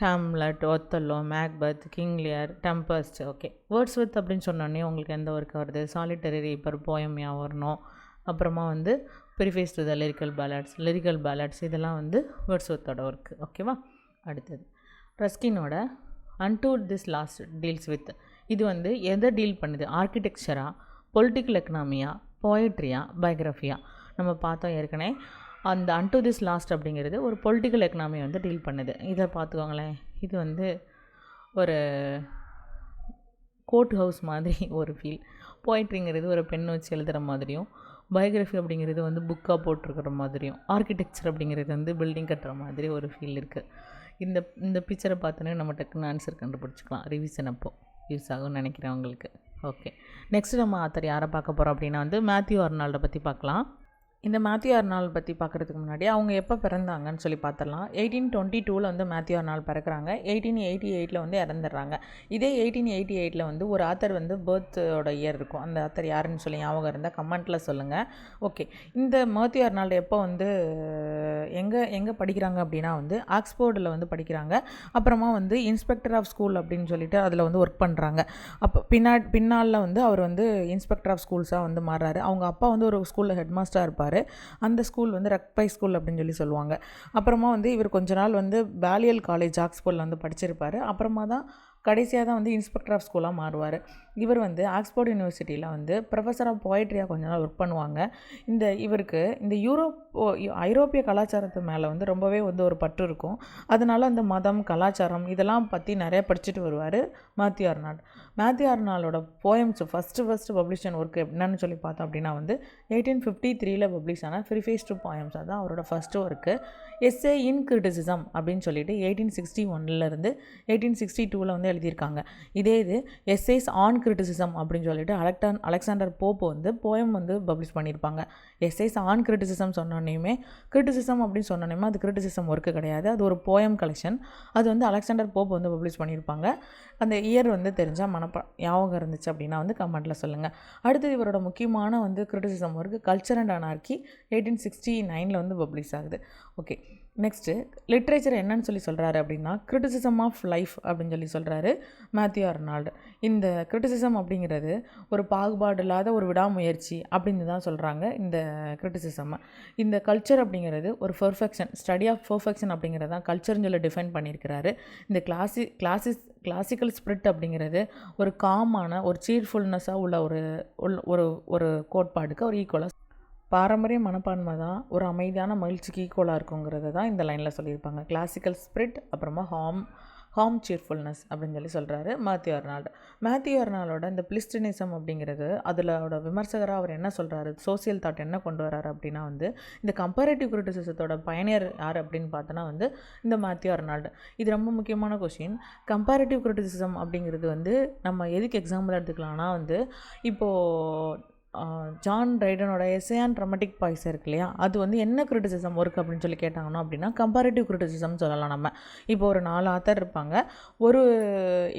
Hamlet, Othello, Macbeth, King Lear, Tempest. Okay, Wordsworth அப்படின்னு சொன்னோடனே உங்களுக்கு எந்த ஒர்க் வருது? சாலிட்டரி ரீப்பர் போயம் வரணும். அப்புறமா வந்து preface to the lyrical ballads இதெல்லாம் வந்து வேர்ட்ஸ்வொர்த்தோட ஒர்க்கு. ஓகேவா? அடுத்தது ரஸ்கினோட unto this last deals with, இது வந்து எதை டீல் பண்ணுது? ஆர்கிடெக்சரா, பொலிட்டிக்கல் எக்கனாமியா, போயட்ரியா, பயோகிராஃபியா? நம்ம பார்த்தோம் ஏற்கனவே. அந்த அன்டு திஸ் லாஸ்ட் அப்படிங்கிறது ஒரு பொலிட்டிக்கல் எக்கனாமியை வந்து டீல் பண்ணுது. இதை பார்த்துக்கோங்களேன். இது வந்து ஒரு கோர்ட் ஹவுஸ் மாதிரி ஒரு ஃபீல். போய்ட்ரிங்கிறது ஒரு பெண் வச்சு எழுதுகிற மாதிரியும், பயோகிராஃபி அப்படிங்கிறது வந்து புக்காக போட்டிருக்கிற மாதிரியும், ஆர்கிடெக்சர் அப்படிங்கிறது வந்து பில்டிங் கட்டுற மாதிரி ஒரு ஃபீல் இருக்குது. இந்த பிக்சரை பார்த்தோன்னே நம்ம டக்குன்னு ஆன்சர் கண்டுபிடிச்சிக்கலாம். ரிவிஷன் அப்போ யூஸ் ஆகும்னு நினைக்கிறேன் உங்களுக்கு. ஓகே, நெக்ஸ்ட் நம்ம ஆத்தர் யாரை பார்க்க போகிறோம் அப்படின்னா வந்து மேத்யூ ஆர்னால்டை பற்றி பார்க்கலாம். இந்த மேத்யூ ஆர்னால்ட் பற்றி பார்க்குறதுக்கு முன்னாடி அவங்க எப்போ பிறந்தாங்கன்னு சொல்லி பார்த்துடலாம். 1822 வந்து மேத்யூ ஆர்னால்ட் பிறக்கிறாங்க. 1888 வந்து இறந்துடுறாங்க. இதே 1888 வந்து ஒரு ஆத்தர் வந்து பர்த்தோட இயர் இருக்கும். அந்த ஆத்தர் யாருன்னு சொல்லி ஞாபகம் இருந்தால் கமெண்ட்டில் சொல்லுங்கள். ஓகே, இந்த மேத்யூ ஆர்னால்டு எப்போ வந்து எங்கே படிக்கிறாங்க அப்படின்னா வந்து ஆக்ஸ்போர்டில் வந்து படிக்கிறாங்க. அப்புறமா வந்து இன்ஸ்பெக்டர் ஆஃப் ஸ்கூல் அப்படின்னு சொல்லிட்டு அதில் வந்து ஒர்க் பண்ணுறாங்க. அப்போ பின்னால் வந்து அவர் வந்து இன்ஸ்பெக்டர் ஆஃப் ஸ்கூல்ஸாக வந்து மாறுறாரு. அவங்க அப்பா வந்து ஒரு ஸ்கூலில் ஹெட் மாஸ்டராக இருப்பார். அந்த ஸ்கூல் வந்து ரக்பை ஸ்கூல் அப்படின்னு சொல்லி சொல்லுவாங்க. அப்புறமா வந்து இவர் கொஞ்ச நாள் வந்து பாலியல் காலேஜ் ஆக்ஸ்போர்டில் வந்து படிச்சிருப்பார். அப்புறமா தான் கடைசியாக தான் வந்து இன்ஸ்பெக்டர் ஆஃப் ஸ்கூலாக மாறுவார். இவர் வந்து ஆக்ஸ்போர்ட் யூனிவர்சிட்டியில் வந்து ப்ரொஃபஸர் ஆஃப் போய்ட்ரியாக கொஞ்ச நாள் ஒர்க் பண்ணுவாங்க. இவருக்கு இந்த ஐரோப்பிய கலாச்சாரத்து மேலே வந்து ரொம்பவே வந்து ஒரு பற்று இருக்கும். அதனால் அந்த மதம், கலாச்சாரம் இதெல்லாம் பற்றி நிறைய படிச்சுட்டு வருவார் மேத்யூ ஆர்னால்ட். மேத்யூ ஆர்னால்டோட போயம்ஸ் ஃபஸ்ட்டு பப்ளிஷன் ஒர்க் என்னன்னு சொல்லி பார்த்தோம் அப்படின்னா வந்து 1853 பப்ளிஷ் ஆன ப்ரிஃபேஸ் டு போயம்ஸ். அதுதான் அவரோட ஃபஸ்ட்டு ஒர்க்கு. எஸ்ஏ இன் கிரிட்டிசிசம் அப்படின்னு சொல்லிட்டு 1861 1862 வந்து எழுதியிருக்காங்க. இதே இது எஸ்ஏஸ் ஆன் கிரிட்டிசிசம் அப்படின்னு சொல்லிட்டு அலெக்சாண்டர் போப் வந்து போயம் வந்து பப்ளிஷ் பண்ணியிருப்பாங்க. எஸ்ஏஸ் ஆன் கிரிட்டிசிசம் சொன்னோன்னே கிரிட்டிசிசம் அப்படின்னு சொன்னோன்னே அது கிரிட்டிசிசம் ஒர்க்கு கிடையாது, அது ஒரு போயம் கலெக்ஷன். அது வந்து அலெக்சாண்டர் போப் வந்து பப்ளிஷ் பண்ணியிருப்பாங்க. அந்த இயர் வந்து தெரிஞ்சால் ஞாபகம் இருந்துச்சு அப்படின்னா வந்து கமெண்ட்டில் சொல்லுங்கள். அடுத்தது இவரோட முக்கியமான வந்து கிரிட்டிசிசம் ஒர்க்கு கல்ச்சர் அண்ட் அனார்கி 1869 வந்து பப்ளிஷ் ஆகுது. ஓகே, நெக்ஸ்ட்டு லிட்ரேச்சர் என்னன்னு சொல்லி சொல்கிறாரு அப்படின்னா கிரிட்டிசிசம் ஆஃப் லைஃப் அப்படின்னு சொல்லி சொல்கிறாரு மேத்யூ ஆர்னால்டு. இந்த கிரிட்டிசிசம் அப்படிங்கிறது ஒரு பாகுபாடு இல்லாத ஒரு விடாமுயற்சி அப்படின்னு தான் சொல்கிறாங்க இந்த கிரிட்டிசிசம். இந்த கல்ச்சர் அப்படிங்கிறது ஒரு பெர்ஃபெக்ஷன், ஸ்டடி ஆஃப் பெர்ஃபெக்ஷன் அப்படிங்கிறது தான் கல்ச்சர்னு சொல்லி டிஃபைன் பண்ணியிருக்கிறாரு. இந்த கிளாசிக்கல் ஸ்பிரிட் அப்படிங்கிறது ஒரு காமான ஒரு சீர்ஃபுல்னஸாக உள்ள ஒரு கோட்பாடுக்கு ஒரு ஈக்குவலாக பாரம்பரிய மனப்பான்மை தான் ஒரு அமைதியான மகிழ்ச்சிக்கு ஈக்குவலாக இருக்குங்கிறது தான் இந்த லைனில் சொல்லியிருப்பாங்க. கிளாசிக்கல் ஸ்பிரிட் அப்புறமா ஹார்ம் சீர்ஃபுல்னஸ் அப்படின்னு சொல்லி சொல்கிறாரு மேத்யூ ஆர்னால்டு. மேத்யூ ஆர்னால்டோட இந்த பிளிஸ்டினிசம் அப்படிங்கிறது அதிலோட விமர்சகராக அவர் என்ன சொல்கிறாரு, சோசியல் தாட் என்ன கொண்டு வராரு அப்படின்னா வந்து இந்த கம்பேரேட்டிவ் கிரிட்டிசிசத்தோட பயனியர் யார் அப்படின்னு பார்த்தோன்னா வந்து இந்த மேத்யூ ஆர்னால்டு. இது ரொம்ப முக்கியமான கொஷின். கம்பேரேட்டிவ் கிரிட்டிசிசம் அப்படிங்கிறது வந்து நம்ம எதுக்கு எக்ஸாம்பிள் எடுத்துக்கலாம்னா வந்து இப்போது ஜான் ட்ரைடனோட எஸ்ஸே ஆன் ட்ரமட்டிக் பாய்ஸ் இருக்கு இல்லையா, அது வந்து என்ன கிரிட்டிசிசம் ஒர்க் அப்படின்னு சொல்லி கேட்டாங்கன்னா அப்படின்னா கம்பேரேட்டிவ் கிரிட்டிசிசம் சொல்லலாம். நம்ம இப்போ ஒரு 4 ஆத்தர் இருப்பாங்க.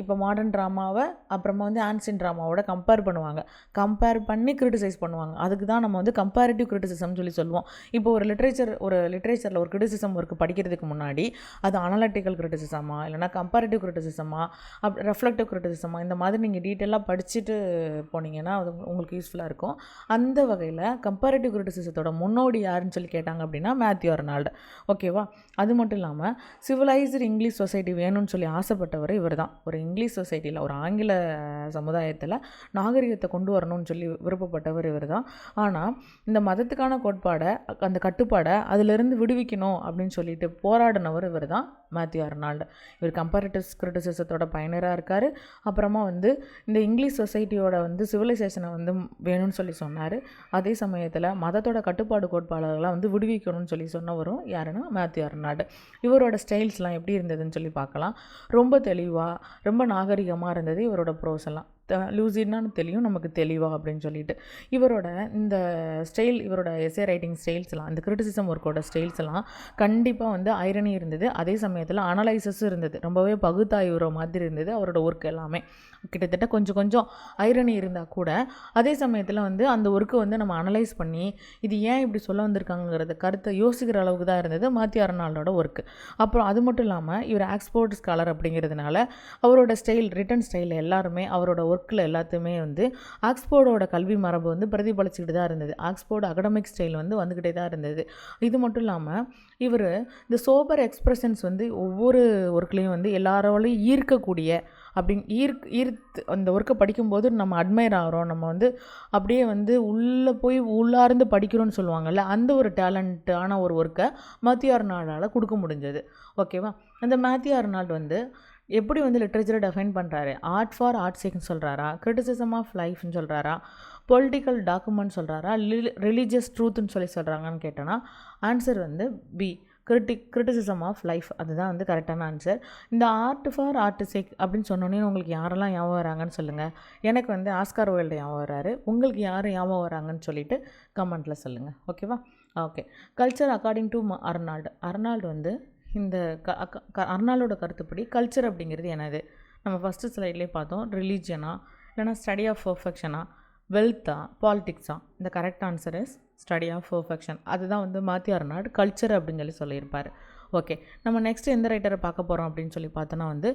இப்போ மாடர்ன் ட்ராமாவை அப்புறமா வந்து ஆன்சியன் ட்ராமாவோட கம்பேர் பண்ணி கிரிட்டிசைஸ் பண்ணுவாங்க. அதுக்கு தான் நம்ம வந்து கம்பேரேட்டிவ் கிரிட்டிசிசம் சொல்லி சொல்லுவோம். இப்போ ஒரு லிட்ரேச்சரில் ஒரு கிரிட்டிசிசம் ஒர்க் படிக்கிறதுக்கு முன்னாடி அது அனலிட்டிக்கல் கிரிட்டிசிசமா இல்லைனா கம்பேரேட்டிவ் கிரிட்டிசிசமா ரெஃப்ளெக்டிவ் கிரிட்டிசிசமா இந்த மாதிரி நீங்கள் டீட்டெயிலாக படிச்சுட்டு போனீங்கன்னா அது உங்களுக்கு யூஸ்ஃபுல்லாக இருக்கும். அந்த வகையில் கம்பேரேட்டிவ் கிரிட்டிசிசத்தோட முன்னோடி யாருன்னு சொல்லி கேட்டாங்க அப்படின்னா மேத்யூ ஆர்னால்டு. ஓகேவா? அது மட்டும் இல்லாமல் சிவிலைஸ்டு இங்கிலீஷ் சொசைட்டி வேணும்னு சொல்லி ஆசைப்பட்டவர் இவர் தான். ஒரு இங்கிலீஷ் சொசைட்டியில் ஒரு ஆங்கில சமுதாயத்தில் நாகரிகத்தை கொண்டு வரணும்னு சொல்லி விருப்பப்பட்டவர் இவர் தான். ஆனால் இந்த மதத்துக்கான கோட்பாடை, அந்த கட்டுப்பாடை அதிலிருந்து விடுவிக்கணும் அப்படின்னு சொல்லிட்டு போராடினவர் இவர் தான் மேத்யூ ஆர்னால்டு. இவர் கம்பேரேட்டிவ் கிரிட்டிசிசத்தோட பயனராக இருக்கார். அப்புறமா வந்து இந்த இங்கிலீஷ் சொசைட்டியோட வந்து சிவிலைசேஷனை வந்து வேணும்னு சொல்லி சொன்னார். அதே சமயத்தில் மதத்தோட கட்டுப்பாடு கோட்பாடுகளாக வந்து விடுவிக்கணும்னு சொல்லி சொன்னவரும் யாருன்னா மேத்யூ ஆர்னால்டு. இவரோட ஸ்டைல்ஸ்லாம் எப்படி இருந்ததுன்னு சொல்லி பார்க்கலாம். ரொம்ப தெளிவாக ரொம்ப நாகரிகமாக இருந்தது இவரோட ப்ரோஸ் எல்லாம். லூசிட்னான்னு தெரியும் நமக்கு தெளிவாக அப்படின்னு சொல்லிட்டு இவரோட இந்த ஸ்டைல், இவரோட எஸ்ஏ ரைட்டிங் ஸ்டைல்ஸ்லாம், இந்த கிரிட்டிசிசம் ஒர்க்கோட ஸ்டைல்ஸ்லாம் கண்டிப்பாக வந்து ஐரணி இருந்தது. அதே சமயத்தில் அனலைசஸும் இருந்தது. ரொம்பவே பகுத்தாய்வுற மாதிரி இருந்தது அவரோட ஒர்க் எல்லாமே. கிட்டத்தட்ட கொஞ்சம் ஐரணி இருந்தால் கூட அதே சமயத்தில் வந்து அந்த ஒர்க்கு வந்து நம்ம அனலைஸ் பண்ணி இது ஏன் இப்படி சொல்ல வந்திருக்காங்கிறத கருத்தை யோசிக்கிற அளவுக்கு தான் இருந்தது மேத்யூ ஆர்னால்டோட ஒர்க்கு. அப்புறம் அது மட்டும் இல்லாமல் இவர் ஆக்ஸ்போர்ட் ஸ்காலர் அப்படிங்கிறதுனால அவரோட ஸ்டைல், ரிட்டன் ஸ்டைல் எல்லாருமே அவரோட ஒர்க்கில் எல்லாத்தையுமே வந்து ஆக்ஸ்போர்டோட கல்வி மரபு வந்து பிரதிபலிச்சுக்கிட்டு தான் இருந்தது. ஆக்ஸ்போர்டு அகடமிக் ஸ்டைல் வந்து வந்துக்கிட்டே தான் இருந்தது. இது மட்டும் இல்லாமல் இவர் இந்த சோபர் எக்ஸ்பிரஷன்ஸ் வந்து ஒவ்வொரு ஒர்க்லேயும் வந்து எல்லாரோடையும் ஈர்க்கக்கூடிய ஈர்த்து அந்த ஒர்க்கை படிக்கும்போது நம்ம அட்மையர் ஆகிறோம், நம்ம வந்து அப்படியே வந்து உள்ளே போய் உள்ளார்ந்து படிக்கிறோன்னு சொல்லுவாங்கள்ல, அந்த ஒரு டேலண்ட்டான ஒரு ஒர்க்கை மேத்யூ ஆர்னால்டால் கொடுக்க முடிஞ்சது. ஓகேவா? அந்த மேத்யூ ஆர்னால்ட் வந்து எப்படி வந்து லிட்ரேச்சரை டெஃபைன் பண்ணுறாரு? ஆர்ட் ஃபார் ஆர்ட் சேக்னு சொல்கிறாரா, கிரிட்டிசிசம் ஆஃப் லைஃப்னு சொல்கிறாரா, பொலிட்டிக்கல் டாக்குமெண்ட் சொல்கிறாரா, ரிலீஜியஸ் ட்ரூத்துன்னு சொல்கிறாங்கன்னு கேட்டோன்னா ஆன்சர் வந்து பி, கிரிட்டிசிசம் ஆஃப் லைஃப். அதுதான் வந்து கரெக்டான ஆன்சர். இந்த ஆர்ட் ஃபார் ஆர்ட் சேக் அப்படின்னு சொன்னோன்னே உங்களுக்கு யாரெல்லாம் ஞாபகம் வராங்கன்னு சொல்லுங்கள். எனக்கு வந்து ஆஸ்கார் வைல்டு ஞாபகம் வராரு. உங்களுக்கு யார் ஞாபகம் வராங்கன்னு சொல்லிவிட்டு கமெண்ட்டில் சொல்லுங்கள். ஓகேவா? Okay. Culture according to Arnold வந்து இந்த அர்னால்டோட கருத்துப்படி கல்ச்சர் அப்படிங்கிறது என்னது? நம்ம ஃபஸ்ட்டு ஸ்லைட்லேயே பார்த்தோம். ரிலீஜியனா, இல்லைனா ஸ்டடி ஆஃப் பர்ஃபெக்ஷனா, வெல்த்தா, பாலிட்டிக்ஸா? இந்த correct answer is study of perfection. அதுதான் வந்து மேத்யூ ஆர்னால்ட் கல்ச்சர் அப்படின்னு சொல்லியிருப்பார். ஓகே, நம்ம நெக்ஸ்ட் எந்த ரைட்டரை பார்க்க போகிறோம் அப்படின்னு சொல்லி பார்த்தோன்னா வந்து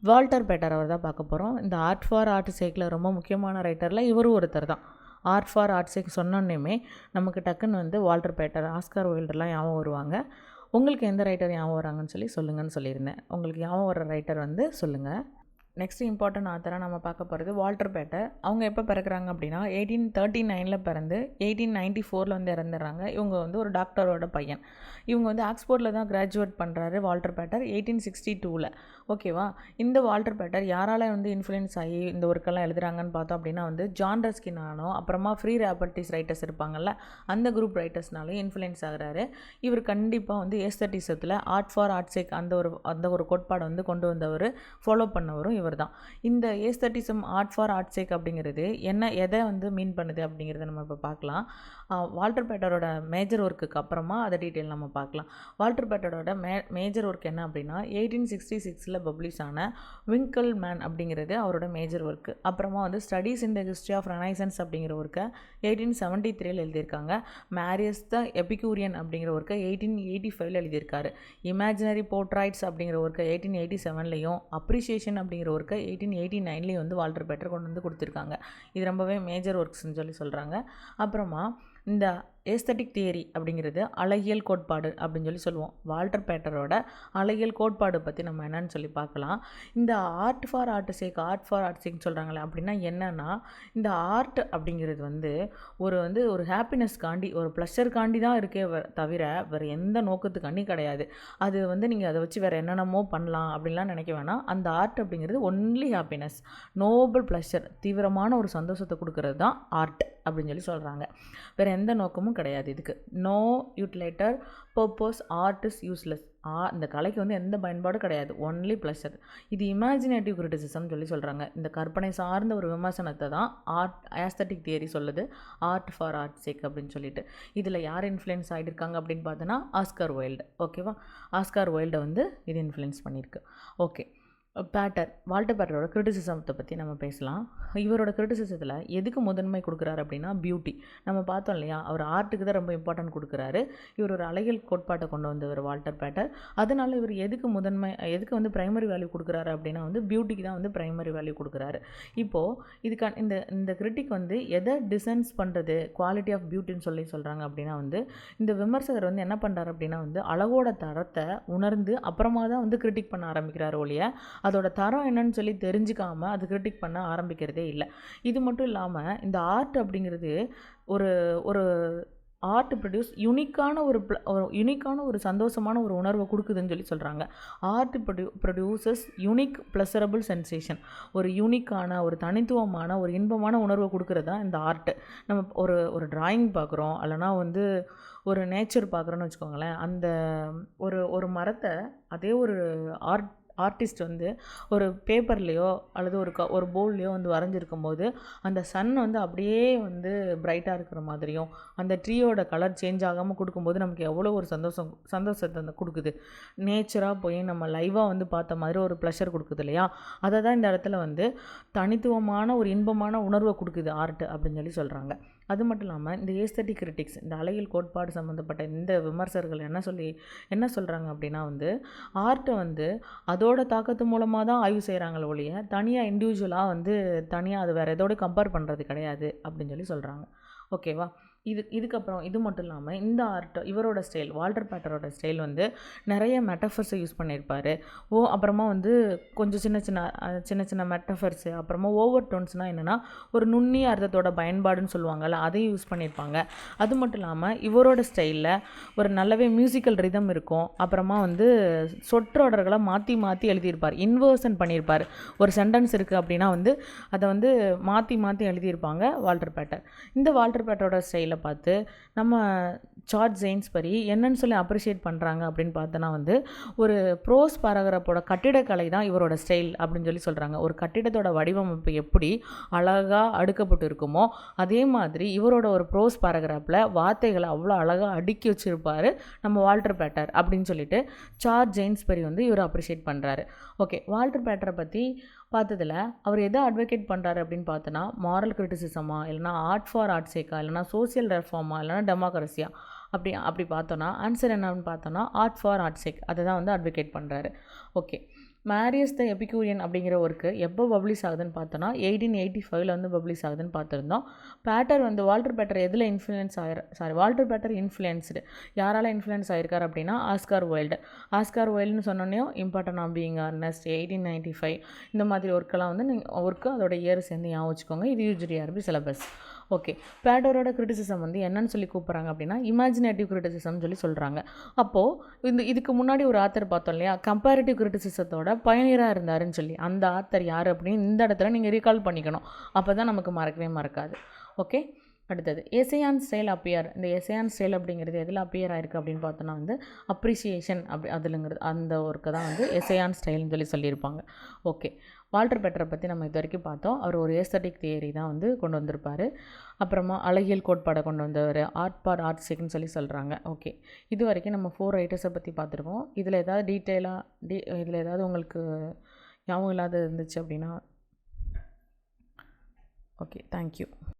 வால்டர் பேட்டர் அவர் தான் பார்க்க போகிறோம். இந்த ஆர்ட் ஃபார் ஆர்ட் சேக்கில் ரொம்ப முக்கியமான ரைட்டரில் இவரும் ஒருத்தர் தான். ஆர்ட் ஃபார் ஆர்ட் சேக் சொன்னோன்னே நமக்கு டக்குன்னு வந்து வால்டர் பேட்டர், ஆஸ்கார் வைல்டர்லாம் ஞாபகம் வருவாங்க. உங்களுக்கு எந்த ரைட்டர் ஞாபகம் வராங்கன்னு சொல்லுங்கன்னு சொல்லியிருந்தேன். உங்களுக்கு ஞாபகம் வர ரைட்டர் வந்து சொல்லுங்கள். நெக்ஸ்ட் இம்பார்ட்டன்ட் ஆத்தராக நம்ம பார்க்க போகிறது வால்டர் பேட்டர். அவங்க எப்போ பிறக்கிறாங்க அப்படின்னா 1839 பிறந்து 1894 வந்து இறந்துடுறாங்க. இவங்க வந்து ஒரு டாக்டரோட பையன். இவங்க வந்து ஆக்ஸ்போர்டில் தான் கிராஜுவேட் பண்ணுறாரு வால்டர் பேட்டர் 1862. ஓகேவா? இந்த வால்டர் பேட்டர் யாரால் வந்து இன்ஃப்ளூயன்ஸ் ஆகி இந்த ஒர்க்கெல்லாம் எழுதுறாங்கன்னு பார்த்தோம் அப்படின்னா வந்து ஜான் ரஸ்கினானோ, அப்புறமா ஃப்ரீ ராபர்ட்டிஸ் ரைட்டர்ஸ் இருப்பாங்கள்ல, அந்த குரூப் ரைட்டர்ஸ்னாலும் இன்ஃப்ளூயன்ஸ் ஆகிறாரு. இவர் கண்டிப்பாக வந்து ஏஸ்தட்டிசத்தில் ஆர்ட் ஃபார் ஆர்ட் சேக் அந்த ஒரு கோட்பாடை வந்து கொண்டு வந்தவர், ஃபாலோ பண்ணவரும் இவர் தான். இந்த ஏஸ்தட்டிசம் ஆர்ட் ஃபார் ஆர்ட் சேக் அப்படிங்கிறது எதை வந்து மீன் பண்ணுது அப்படிங்கிறத நம்ம இப்போ பார்க்கலாம். வால்டர் பேட்டரோட மேஜர் ஒர்க்குக்கு அப்புறமா அதை டீட்டெயில் நம்ம பார்க்கலாம். வால்டர் பேட்டரோட மேஜர் ஒர்க் என்ன அப்படின்னா 1866 பப்ளிஷ் ஆன விங்கிள் மேன் அப்படிங்கிறது அவரோட மேஜர் ஒர்க்கு. அப்புறமா வந்து studies in the history of renaissance அப்படிங்கிற ஒர்க்கை 1873 எழுதியிருக்காங்க. மேரியஸ் த எபிகூரியன் அப்படிங்கிற ஒர்க்கை 1885 எழுதியிருக்காரு. இமேஜினரி போர்ட்ரைட்ஸ் அப்படிங்கிற ஒர்க்கை 1887லையும், அப்ரிசியேஷன் அப்படிங்கிற ஒர்க்கை 1889லையும் வந்து வால்டர் பேட்டர் கொண்டு வந்து கொடுத்துருக்காங்க. இது ரொம்பவே மேஜர் ஒர்க்ஸ்ன்னு சொல்கிறாங்க. அப்புறமா இந்த ஏஸ்தட்டிக் தியரி அப்படிங்கிறது அழகியல் கோட்பாடு அப்படின்னு சொல்லுவோம். வால்டர் பேட்டரோட அழகியல் கோட்பாடு பற்றி நம்ம என்னன்னு சொல்லி பார்க்கலாம். இந்த ஆர்ட் ஃபார் ஆர்ட் சேக்னு சொல்கிறாங்களே அப்படின்னா என்னென்னா, இந்த ஆர்ட் அப்படிங்கிறது வந்து ஒரு ஹாப்பினஸ்காண்டி, ஒரு ப்ளஷருக்காண்டி தான் இருக்கே தவிர வேறு எந்த நோக்கத்துக்காண்டி கிடையாது. அது வந்து நீங்கள் அதை வச்சு வேறு என்னென்னமோ பண்ணலாம் அப்படின்லாம் நினைக்க வேணாம். அந்த ஆர்ட் அப்படிங்கிறது ஒன்லி ஹாப்பினஸ், நோபல் ப்ளஷர், தீவிரமான ஒரு சந்தோஷத்தை கொடுக்கறது தான் ஆர்ட் அப்படின்னு சொல்கிறாங்க. வேறு எந்த நோக்கமும் கிடையாது இதுக்கு. No utilitarian purpose, art is useless. இந்த கலைக்கு வந்து எந்த பயன்பாடும் கிடையாது, ஒன்லி ப்ளஷர். இது இமேஜினேட்டிவ் கிரிட்டிசிசம் சொல்கிறாங்க. இந்த கற்பனை சார்ந்த ஒரு விமர்சனத்தை தான் ஆஸ்தட்டிக் தியரி சொல்லுது, ஆர்ட் ஃபார் ஆர்ட் சேக் அப்படின்னு சொல்லிட்டு. இதில் யார் இன்ஃப்ளூயன்ஸ் ஆகியிருக்காங்க அப்படின்னு பார்த்தோன்னா ஆஸ்கார் வைல்டு. ஓகேவா? ஆஸ்கார் வைல்டை வந்து இது இன்ஃப்ளூயன்ஸ் பண்ணியிருக்கு. ஓகே, வால்டர் பேட்டரோட கிரிட்டிசிசத்தை பற்றி நம்ம பேசலாம். இவரோட கிரிட்டிசிசத்தில் எதுக்கு முதன்மை கொடுக்குறாரு அப்படின்னா பியூட்டி. நம்ம பார்த்தோம் இல்லையா, அவர் ஆர்ட்டுக்கு தான் ரொம்ப இம்பார்ட்டன்ட் கொடுக்குறாரு. இவர் ஒரு அழகியல் கோட்பாட்டை கொண்டு வந்தவர் வால்டர் பேட்டர். அதனால் இவர் எதுக்கு வந்து ப்ரைமரி வேல்யூ கொடுக்குறாரு அப்படின்னா வந்து பியூட்டிக்கு தான் வந்து ப்ரைமரி வேல்யூ கொடுக்குறாரு. இப்போது இந்த கிரிட்டிக் வந்து எதை டிசைன்ஸ் பண்ணுறது, குவாலிட்டி ஆஃப் பியூட்டின்னு சொல்கிறாங்க அப்படின்னா வந்து இந்த விமர்சகர் வந்து என்ன பண்ணுறாரு அப்படின்னா வந்து அழகோட தரத்தை உணர்ந்து அப்புறமா தான் வந்து கிரிட்டிக் பண்ண ஆரம்பிக்கிறார் ஒழிய அதோட தரம் என்னன்னு சொல்லி தெரிஞ்சுக்காமல் அது கிரிட்டிக் பண்ண ஆரம்பிக்கிறதே இல்லை. இது மட்டும் இல்லாமல் இந்த ஆர்ட் அப்படிங்கிறது ஒரு ஆர்ட் ப்ரொடியூஸ் யூனிக்கான ஒரு சந்தோஷமான ஒரு உணர்வை கொடுக்குதுன்னு சொல்கிறாங்க. Art produces unique pleasurable sensation. ஒரு யூனிக்கான, ஒரு தனித்துவமான, ஒரு இன்பமான உணர்வை கொடுக்குறது தான் இந்த ஆர்ட்டு. நம்ம ஒரு டிராயிங் பார்க்குறோம், இல்லைனா வந்து ஒரு நேச்சர் பார்க்குறோன்னு வச்சுக்கோங்களேன். அந்த ஒரு மரத்தை அதே ஒரு ஆர்டிஸ்ட் வந்து ஒரு பேப்பர்லேயோ அல்லது ஒரு போர்ட்லேயோ வந்து வரைஞ்சிருக்கும் போது அந்த சன் வந்து அப்படியே வந்து பிரைட்டாக இருக்கிற மாதிரியும் அந்த ட்ரீயோட கலர் சேஞ்ச் ஆகாமல் கொடுக்கும்போது நமக்கு எவ்வளோ ஒரு சந்தோஷத்தை கொடுக்குது. நேச்சராக போய் நம்ம லைவாக வந்து பார்த்த மாதிரி ஒரு ப்ளஷர் கொடுக்குது இல்லையா? அதை தான் இந்த இடத்துல வந்து தனித்துவமான ஒரு இன்பமான உணர்வை கொடுக்குது ஆர்ட் அப்படின்னு சொல்கிறாங்க. அது மட்டும் இல்லாமல் இந்த ஏஸ்தட்டிக் கிரிட்டிக்ஸ், இந்த அழகியல் கோட்பாடு சம்மந்தப்பட்ட இந்த விமர்சகர்கள் என்ன சொல்கிறாங்க அப்படின்னா வந்து ஆர்ட்டை வந்து அதோட தாக்கத்து மூலமாக தான் ஆய்வு செய்கிறாங்களே ஒழிய தனியாக இண்டிவிஜுவலாக வந்து தனியாக அது வேறு எதோடு கம்பேர் பண்ணுறது கிடையாது அப்படின்னு சொல்கிறாங்க. ஓகேவா? இதுக்கப்புறம் இது மட்டும் இல்லாமல் இந்த ஆர்ட் இவரோட ஸ்டைல், வால்டர் பேட்டரோட ஸ்டைல் வந்து நிறைய மெட்டஃபர்ஸை யூஸ் பண்ணியிருப்பார். அப்புறமா வந்து கொஞ்சம் சின்ன சின்ன மெட்டஃபர்ஸு, அப்புறமா ஓவர் டோன்ஸ்னால் என்னென்னா ஒரு நுண்ணிய அர்த்தத்தோட பயன்பாடுன்னு சொல்லுவாங்கள்ல, அதையும் யூஸ் பண்ணியிருப்பாங்க. அது மட்டும் இல்லாமல் இவரோட ஸ்டைலில் ஒரு நல்லாவே மியூசிக்கல் ரிதம் இருக்கும். அப்புறமா வந்து சொற்றொடர்களை மாற்றி மாற்றி எழுதியிருப்பார், இன்வர்ஷன் பண்ணியிருப்பார். ஒரு சென்டென்ஸ் இருக்குது அப்படின்னா வந்து அதை வந்து மாற்றி எழுதியிருப்பாங்க வால்டர் பேட்டர். இந்த வால்டர் பேட்டரோட ஸ்டைலை பார்த்து நம்ம சார்ல்ஸ் ஜெயின்ஸ்பரி என்னன்னு சொல்லி அப்ரிஷியேட் பண்ணுறாங்க அப்படின்னு பார்த்தோன்னா வந்து ஒரு ப்ரோஸ் பாராகிராஃபோட கட்டிடக்கலை தான் இவரோட ஸ்டைல் அப்படின்னு சொல்கிறாங்க. ஒரு கட்டிடத்தோட வடிவமைப்பு எப்படி அழகாக அடுக்கப்பட்டு இருக்குமோ அதே மாதிரி இவரோட ஒரு ப்ரோஸ் பாராகிராஃபில் வார்த்தைகளை அவ்வளோ அழகாக அடுக்கி வச்சுருப்பார் நம்ம வால்டர் பேட்டர் அப்படின்னு சொல்லிட்டு சார்ல்ஸ் ஜெயின்ஸ்பரி வந்து இவர் அப்ரிஷியேட் பண்ணுறாரு. ஓகே, வால்டர் பேட்டரை பற்றி பார்த்ததில் அவர் எதை அட்வொகேட் பண்ணுறாரு அப்படின்னு பார்த்தோன்னா மாரல் கிரிட்டிசிசமா, இல்லைனா ஆர்ட் ஃபார் ஆர்ட் சேக்கா, இல்லைனா சோசியல் ரெஃபார்மா, இல்லைனா டெமோக்ரஸியா, அப்படி பார்த்தோன்னா ஆன்சர் என்னன்னு பார்த்தோன்னா ஆர்ட் ஃபார் ஆர்ட் சேக், அதை தான் வந்து அட்வொகேட் பண்ணுறாரு. ஓகே, மேரியஸ் த எபிக்யூரியன் அப்படிங்கிற ஒர்க்கு எப்போ பப்ளிஷ் ஆகுதுன்னு பார்த்தோன்னா 1885 வந்து பப்ளிஷ் ஆகுதுன்னு பார்த்துருந்தோம். பேட்டர் வந்து வால்டர் பேட்டர் எதில் வால்டர் பேட்டர் இன்ஃப்ளூயன்ஸ்டு, யாரால் இன்ஃப்ளூயன்ஸ் ஆகிருக்கார் அப்படின்னா ஆஸ்கார் வைல்டுன்னு சொன்னோன்னே இம்பார்ட்டன் ஆஃப் பீயிங் அர்னஸ்ட் 1895 இந்த மாதிரி ஒர்க்கெல்லாம் வந்து ஒர்க்கு அதோட இயர் சேர்ந்து ஞாபகம் வச்சுக்கோங்க. இது UGRB சிலபஸ். ஓகே, பேட்டரோட கிரிட்டிசிசம் வந்து என்னன்னு சொல்லி கூப்பிட்றாங்க அப்படின்னா இமேஜினேட்டிவ் கிரிட்டிசிசம்னு சொல்கிறாங்க. அப்போது இதுக்கு முன்னாடி ஒரு ஆத்தர் பார்த்தோம் இல்லையா, கம்பேரிட்டிவ் கிரிட்டிசிசத்தோட பயனியராக இருந்தாருன்னு சொல்லி, அந்த ஆத்தர் யார் அப்படின்னு இந்த இடத்துல நீங்கள் ரீகால் பண்ணிக்கணும். அப்போ தான் நமக்கு மறக்காது. ஓகே, அடுத்தது எசையான் ஸ்டைல் அப்பியர். இந்த எசையான் ஸ்டைல் அப்படிங்கிறது எதில் அப்பியர் ஆயிருக்கு அப்படின்னு பார்த்தோன்னா வந்து அப்ரிசியேஷன் அதுலங்கிறது அந்த ஒர்க்கு தான் வந்து எசையான் ஸ்டைல்னு சொல்லியிருப்பாங்க. ஓகே, வால்டர் பேட்டரை பற்றி நம்ம இது வரைக்கும் பார்த்தோம். அவர் ஒரு ஏஸ்தட்டிக் தியரி தான் வந்து கொண்டு வந்திருப்பார். அப்புறமா அழகியல் கோட்பாடை கொண்டு வந்தவர், ஆர்ட் ஃபார் ஆர்ட் சேக்னு சொல்கிறாங்க. ஓகே, இது வரைக்கும் நம்ம 4 ரைட்டர்ஸை பற்றி பார்த்துருக்கோம். இதில் ஏதாவது இதில் ஏதாவது உங்களுக்கு ஞாபகம் இல்லாத இருந்துச்சு அப்படின்னா ஓகே, தேங்க்யூ.